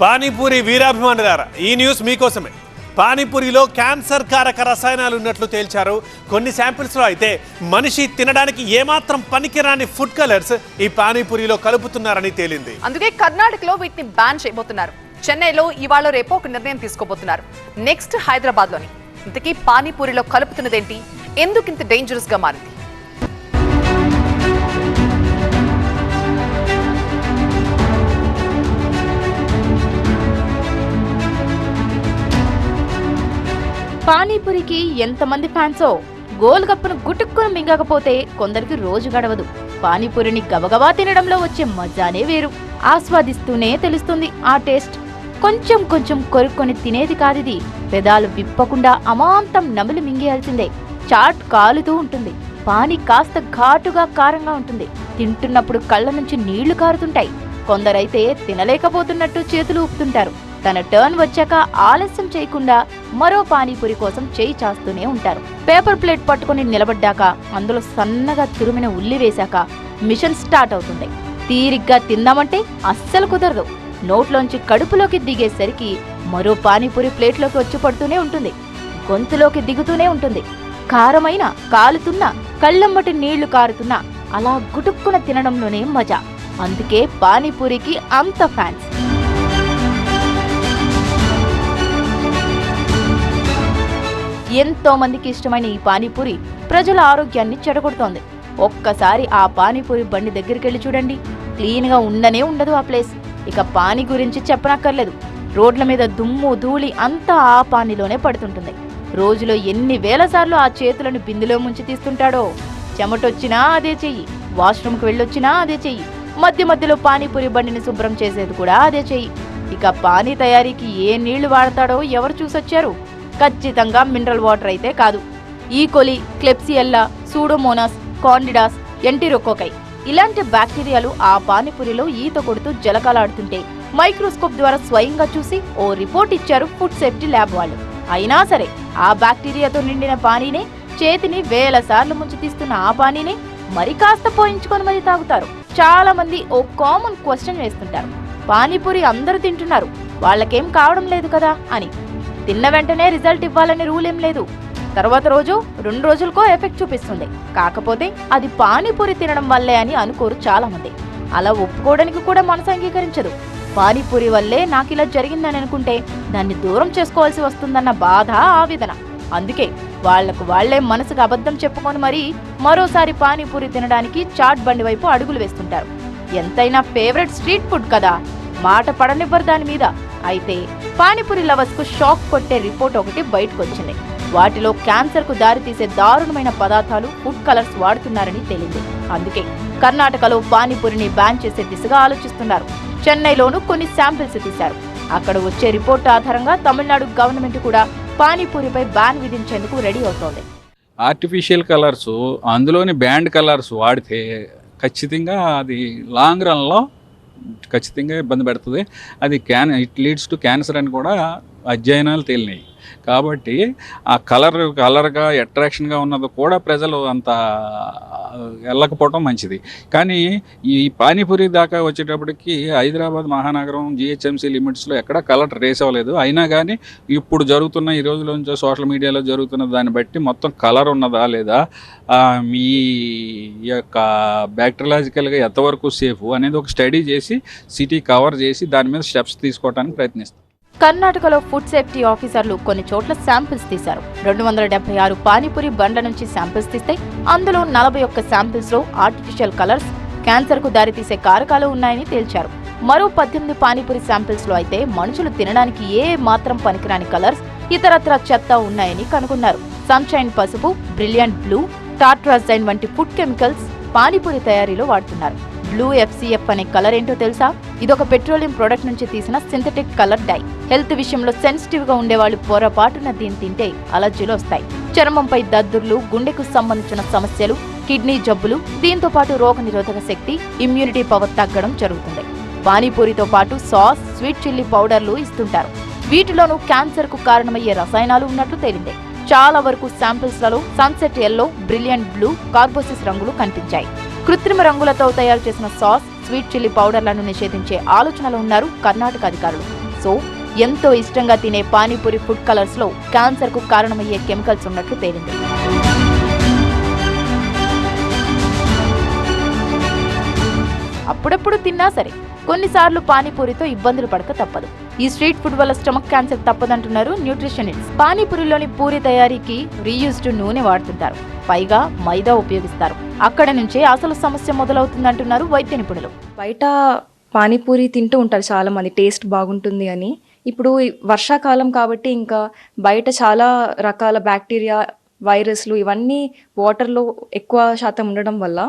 పానీపూరి వీరాభిమానులారా, ఈ న్యూస్ మీకోసమే. పానీపూరిలో క్యాన్సర్ కారక రసాయనాలు ఉన్నట్లు తేల్చారు. కొన్ని శాంపిల్స్లో అయితే మనిషి తినడానికి ఏమాత్రం పనికిరాని ఫుడ్ కలర్స్ ఈ పానీపూరిలో కలుపుతున్నారని తేలింది. అందుకే కర్ణాటకలో వీటిని బ్యాన్ చేయబోతున్నారు. చెన్నైలో ఇవాళ రేపు ఒక నిర్ణయం తీసుకోబోతున్నారు. నెక్స్ట్ హైదరాబాద్ లోని. ఇంతకీ పానీపూరిలో కలుపుతున్నదేంటి, ఎందుకు ఇంత డేంజరస్ గా మారింది? పానీపూరికి ఎంతమంది ఫ్యాన్సో. గోల్ గప్పును గుటుక్కును మింగకపోతే కొందరికి రోజు గడవదు. పానీపూరిని గబగబా తినడంలో వచ్చే మజానే వేరు. ఆస్వాదిస్తూనే తెలుస్తుంది ఆ టేస్ట్. కొంచెం కొంచెం కొరుక్కొని తినేది కాదిది. పెదాలు విప్పకుండా అమాంతం నమిలి మింగేయాల్సిందే. చాట్ కాలుతూ ఉంటుంది. పానీ కాస్త ఘాటుగా కారంగా ఉంటుంది. తింటున్నప్పుడు కళ్ళ నుంచి నీళ్లు కారుతుంటాయి. కొందరైతే తినలేకపోతున్నట్టు చేతులు ఊపుతుంటారు. తన టర్న్ వచ్చాక ఆలస్యం చేయకుండా మరో పానీపూరి కోసం చేయి చాస్తూనే ఉంటారు. పేపర్ ప్లేట్ పట్టుకుని నిలబడ్డాక అందులో సన్నగా తురిమిన ఉల్లి వేశాక మిషన్ స్టార్ట్ అవుతుంది. తీరిగ్గా తిందామంటే అస్సలు కుదరదు. నోట్లోంచి కడుపులోకి దిగేసరికి మరో పానీపూరి ప్లేట్లోకి వచ్చి పడుతూనే ఉంటుంది. గొంతులోకి దిగుతూనే ఉంటుంది. కారమైన, కాలుతున్నా, కళ్ళమ్మటి నీళ్లు కారుతున్నా అలా గుటుక్కున తినడంలోనే మజా. అందుకే పానీపూరికి అంత ఫ్యాన్స్. ఎంతో మందికి ఇష్టమైన ఈ పానీపూరి ప్రజల ఆరోగ్యాన్ని చెడగొడుతోంది. ఒక్కసారి ఆ పానీపూరి బండి దగ్గరికి చూడండి, క్లీన్ గా ఉండనే ఉండదు ఆ ప్లేస్. ఇక పానీ గురించి చెప్పనక్కర్లేదు. రోడ్ల మీద దుమ్ము ధూళి అంతా ఆ పానీలోనే పడుతుంటుంది. రోజులో ఎన్ని వేల సార్లు ఆ చేతులను బిందులో ముంచి తీస్తుంటాడో. చెమటొచ్చినా అదే చెయ్యి, వాష్రూమ్కి వెళ్ళొచ్చినా అదే చెయ్యి, మధ్య మధ్యలో పానీపూరి బండిని శుభ్రం చేసేది కూడా అదే చెయ్యి. ఇక పానీ తయారీకి ఏ నీళ్లు వాడతాడో ఎవరు చూసొచ్చారు? ఖచ్చితంగా మినరల్ వాటర్ అయితే కాదు. ఈకోలి, క్లెప్సియల్లా, సూడోమోనాస్, కాండిడాస్, ఎంటిరోకోకై ఇలాంటి బ్యాక్టీరియాలు ఆ పానీపూరిలో ఈత కొడుతూ జలకాలాడుతుంటే మైక్రోస్కోప్ ద్వారా స్వయంగా చూసి ఓ రిపోర్ట్ ఇచ్చారు ఫుడ్ సేఫ్టీ ల్యాబ్ వాళ్ళు. అయినా సరే ఆ బ్యాక్టీరియాతో నిండిన పానీనే, చేతిని వేల సార్లు ముంచి తీస్తున్న ఆ పానీనే మరి కాస్త పోయించుకొని మరీ తాగుతారు. చాలా మంది ఓ కామన్ క్వశ్చన్ వేస్తుంటారు, పానీపూరి అందరూ తింటున్నారు, వాళ్ళకేం కావడం లేదు కదా అని. తిన్న వెంటనే రిజల్ట్ ఇవ్వాలని రూల్ ఏం లేదు. తర్వాత రోజు 2 రోజులకో ఎఫెక్ట్ చూపిస్తుంది. కాకపోతే అది పానీపూరి తినడం వల్లే అని అనుకోరు చాలా మంది. అలా ఒప్పుకోవడానికి కూడా మనసు అంగీకరించదు. పానీపూరి వల్లే నాకు ఇలా జరిగిందని అనుకుంటే దాన్ని దూరం చేసుకోవాల్సి వస్తుందన్న బాధ, ఆవేదన. అందుకే వాళ్లే మనసుకు అబద్ధం చెప్పుకొని మరీ మరోసారి పానీపూరి తినడానికి చాట్ బండి వైపు అడుగులు వేస్తుంటారు. ఎంతైనా ఫేవరెట్ స్ట్రీట్ ఫుడ్ కదా, మాట పడనివ్వరు దాని మీద. అయితే పానీపూరి లవర్స్ కు షాక్ కొట్టే రిపోర్ట్ ఒకటి బయటకు వచ్చింది. వాటిలో క్యాన్సర్ కు దారితీసే దారుణమైన పదార్థాలు, ఫుడ్ కలర్స్ వాడుతున్నారని తేలింది. అందుకే కర్ణాటకలో పానీపూరిని బ్యాన్ చేసే దిశగా ఆలోచిస్తున్నారు. చెన్నైలోనూ కొన్ని శాంపిల్స్ తీశారు. అక్కడ వచ్చే రిపోర్ట్ ఆధారంగా తమిళనాడు గవర్నమెంట్ కూడా పానీపూరిపై బ్యాన్ విధించేందుకు రెడీ అవుతోంది. ఆర్టిఫిషియల్ కలర్స్, అందులోని బ్యాండ్ కలర్స్ వాడితే ఖచ్చితంగా అది లాంగ్ రన్లో ఖచ్చితంగా ఇబ్బంది పెడుతుంది. అది ఇట్ లీడ్స్ టు క్యాన్సర్ అని కూడా అధ్యయనాలు తేలినాయి. కాబట్టి ఆ కలర్గా అట్రాక్షన్గా ఉన్నది కూడా ప్రజలు అంత వెళ్ళకపోవడం మంచిది. కానీ ఈ పానీపూరి దాకా వచ్చేటప్పటికి హైదరాబాద్ మహానగరం GHMC లిమిట్స్లో ఎక్కడ కలర్ రేస్ అవ్వలేదు. అయినా కానీ ఇప్పుడు జరుగుతున్న ఈ రోజుల నుంచి సోషల్ మీడియాలో జరుగుతున్న దాన్ని బట్టి మొత్తం కలర్ ఉన్నదా లేదా, ఈ యొక్క బ్యాక్టీరియాలజికల్గా ఎంతవరకు సేఫ్ అనేది ఒక స్టడీ చేసి సిటీ కవర్ చేసి దాని మీద స్టెప్స్ తీసుకోవడానికి ప్రయత్నిస్తారు. కర్ణాటకలో ఫుడ్ సేఫ్టీ ఆఫీసర్లు కొన్ని చోట్ల శాంపిల్స్ తీశారు. 276 పానీపూరి బండ్ల నుంచి శాంపిల్స్ తీస్తే అందులో 41 శాంపిల్స్ లో ఆర్టిఫిషియల్ కలర్స్, క్యాన్సర్ కు దారితీసే కారకాలు ఉన్నాయని తేల్చారు. మరో 18 పానీపూరి శాంపిల్స్ లో అయితే మనుషులు తినడానికి ఏ మాత్రం పనికిరాని కలర్స్, ఇతరత్ర చెత్త ఉన్నాయని కనుగొన్నారు. సన్షైన్ పసుపు, బ్రిలియంట్ బ్లూ, టార్ట్రాజైన్ వంటి ఫుడ్ కెమికల్స్ పానీపూరి తయారీలో వాడుతున్నారు. బ్లూ FCF అనే కలర్ ఏంటో తెలుసా? ఇదొక పెట్రోలియం ప్రొడక్ట్ నుంచి తీసిన సింథటిక్ కలర్ డై. హెల్త్ విషయంలో సెన్సిటివ్ గా ఉండేవాళ్ళు పొరపాటున దీన్ని తింటే అలర్జీలు వస్తాయి. చర్మంపై దద్దుర్లు, గుండెకు సంబంధించిన సమస్యలు, కిడ్నీ జబ్బులు, దీంతో పాటు రోగనిరోధక శక్తి, ఇమ్యూనిటీ పవర్ తగ్గడం జరుగుతుంది. పానీపూరితో పాటు సాస్, స్వీట్ చిల్లీ పౌడర్లు ఇస్తుంటారు. వీటిలోనూ క్యాన్సర్ కు కారణమయ్యే రసాయనాలు ఉన్నట్లు తేలింది. చాలా వరకు శాంపిల్స్లలో సన్సెట్ ఎల్లో, బ్రిలియంట్ బ్లూ, కార్బోసిస్ రంగులు కనిపించాయి. కృత్రిమ రంగులతో తయారు చేసిన సాస్, స్వీట్ చిల్లీ పౌడర్లను నిషేధించే ఆలోచనలో ఉన్నారు కర్ణాటక అధికారులు. సో ఎంతో ఇష్టంగా తినే పానీపూరి ఫుడ్ కలర్స్ లో క్యాన్సర్ కు కారణమయ్యే కెమికల్స్ ఉన్నట్లు తేలింది. అప్పుడప్పుడు తిన్నా సరే కొన్నిసార్లు పానీపూరితో ఇబ్బందులు పడక తప్పదు. ఈ స్ట్రీట్ ఫుడ్ వల్ల స్టమక్ క్యాన్సర్ తప్పదంటున్నారు న్యూట్రిషనిస్ట్స్. పానీపూరిలోని పూరి తయారీకి రీయూజ్డ్ నూనె వాడుతుంటారు, పైగా మైదా ఉపయోగిస్తారు. అక్కడ నుంచే అసలు సమస్య మొదలవుతుందంటున్నారు వైద్య నిపుణులు. బయట పానీపూరి తింటూ ఉంటారు చాలా మంది, టేస్ట్ బాగుంటుంది అని. ఇప్పుడు వర్షాకాలం కాబట్టి ఇంకా బయట చాలా రకాల బ్యాక్టీరియా, వైరస్లు ఇవన్నీ వాటర్లో ఎక్కువ శాతం ఉండడం వల్ల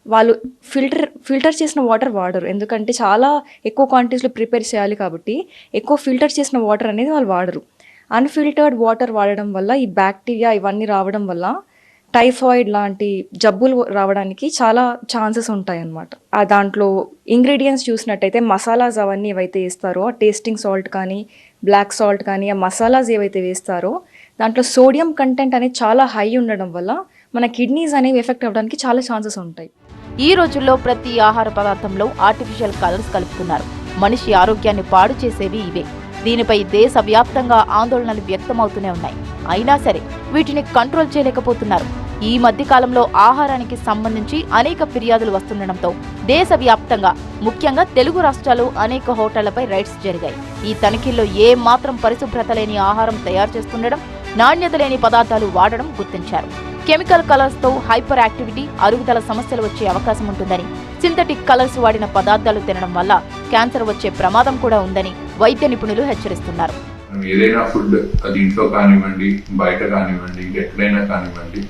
వాళ్ళు ఫిల్టర్ చేసిన వాటర్ వాడరు. ఎందుకంటే చాలా ఎక్కువ క్వాంటిటీస్లో ప్రిపేర్ చేయాలి కాబట్టి ఎక్కువ ఫిల్టర్ చేసిన వాటర్ అనేది వాళ్ళు వాడరు. అన్ఫిల్టర్డ్ వాటర్ వాడడం వల్ల ఈ బ్యాక్టీరియా ఇవన్నీ రావడం వల్ల టైఫాయిడ్ లాంటి జబ్బులు రావడానికి చాలా ఛాన్సెస్ ఉంటాయి అన్నమాట. దాంట్లో ఇంగ్రీడియంట్స్ చూసినట్టయితే మసాలాస్ అవన్నీ ఏవైతే వేస్తారో, టేస్టింగ్ సాల్ట్ కానీ బ్లాక్ సాల్ట్ కానీ ఆ మసాలాస్ ఏవైతే వేస్తారో దాంట్లో సోడియం కంటెంట్ అనేది చాలా హై ఉండడం వల్ల మన కిడ్నీస్ అనేవి ఎఫెక్ట్ అవ్వడానికి చాలా ఛాన్సెస్ ఉంటాయి. ఈ రోజుల్లో ప్రతి ఆహార పదార్థంలో ఆర్టిఫిషియల్ కలర్స్ కలుపుతున్నారు. మనిషి ఆరోగ్యాన్ని పాడు చేసేవి ఇవే. దీనిపై దేశవ్యాప్తంగా ఆందోళనలు వ్యక్తమవుతూనే ఉన్నాయి. అయినా సరే వీటిని కంట్రోల్ చేయలేకపోతున్నారు. ఈ మధ్య కాలంలో ఆహారానికి సంబంధించి అనేక ఫిర్యాదులు వస్తుండటంతో దేశవ్యాప్తంగా ముఖ్యంగా తెలుగు రాష్ట్రాలు అనేక హోటళ్లపై రైడ్స్ జరిగాయి. ఈ తనిఖీల్లో ఏ మాత్రం పరిశుభ్రత లేని ఆహారం తయారు చేస్తుండడం, నాణ్యత లేని పదార్థాలు వాడడం గుర్తించారు. కెమికల్ కలర్స్ తో హైపర్ యాక్టివిటీ, అరుగుదల సమస్యలు వచ్చే అవకాశం ఉంటుందని, సింథటిక్ కలర్స్ వాడిన పదార్థాలు తినడం వల్ల క్యాన్సర్ వచ్చే ప్రమాదం కూడా ఉందని వైద్య నిపుణులు హెచ్చరిస్తున్నారు. ఏదైనా ఫుడ్ అది ఇంట్లో కానివ్వండి, బయట కానివ్వండి, ఎక్కడైనా కానివ్వండి,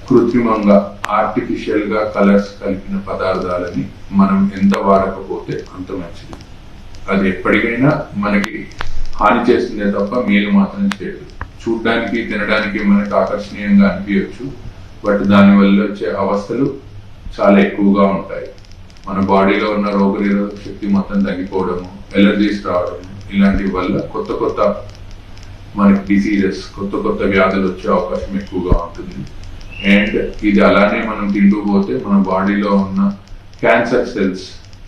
కృత్రిమంగా ఆర్టిఫిషియల్ గా కలర్స్ కలిపిన పదార్థాలని మనం ఎంత వాడకపోతే అంత మంచిది. అది ఎప్పటికైనా మనకి హాని చేస్తుందే తప్ప మేలు మాత్రం చేయదు. చూడ్డానికి, తినడానికి మనకు ఆకర్షణీయంగా అనిపించవచ్చు, బట్ దానివల్ల వచ్చే అవస్థలు చాలా ఎక్కువగా ఉంటాయి. మన బాడీలో ఉన్న రోగనిరోధక శక్తి మొత్తం తగ్గిపోవడము, ఎలర్జీస్ రావడము, ఇలాంటి వల్ల కొత్త మనకి డిసీజెస్, కొత్త వ్యాధులు వచ్చే అవకాశం ఎక్కువగా ఉంటుంది. అండ్ ఇది అలానే మనం తింటూ పోతే మన బాడీలో ఉన్న క్యాన్సర్ సెల్స్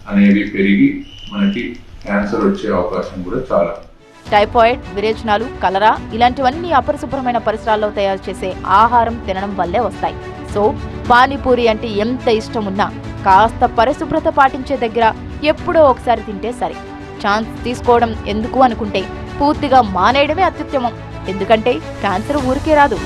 అనేవి పెరిగి మనకి క్యాన్సర్ వచ్చే అవకాశం కూడా చాలా. టైఫాయిడ్, విరేచనాలు, కలరా ఇలాంటివన్నీ అపరిశుభ్రమైన పరిసరాల్లో తయారు చేసే ఆహారం తినడం వల్లే వస్తాయి. సో పానీపూరి అంటే ఎంత ఇష్టం ఉన్నా కాస్త పరిశుభ్రత పాటించే దగ్గర ఎప్పుడో ఒకసారి తింటే సరే. ఛాన్స్ తీసుకోవడం ఎందుకు అనుకుంటే పూర్తిగా మానేయడమే అత్యుత్తమం. ఎందుకంటే క్యాన్సర్ ఊరికే రాదు.